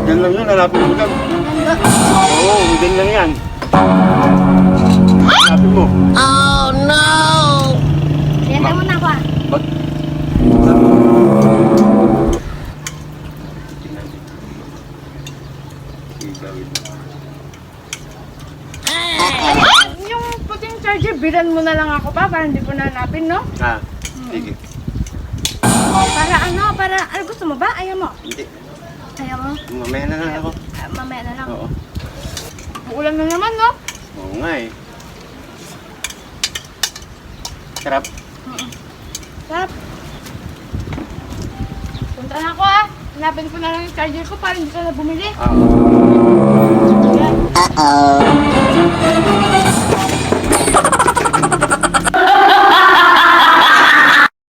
Yan lang yun, hanapin mo lang. Oo, yan lang yan. Hanapin mo. Oh no! Benta mo na ako ah. Ba't? Yung puting charger, bilan mo na lang ako pa para hindi ko nanapin, no? Ah, sige. Para ano gusto mo ba? Ayaw mo? Hindi. Ayaw mo? Mamaya na lang ako. Mamaya na lang. Oo. Ulan na naman, no? Oo nga eh. Sarap. Sarap. Punta na ako ah. Hanapin ko na lang yung charger ko para hindi ka na bumili. Oo.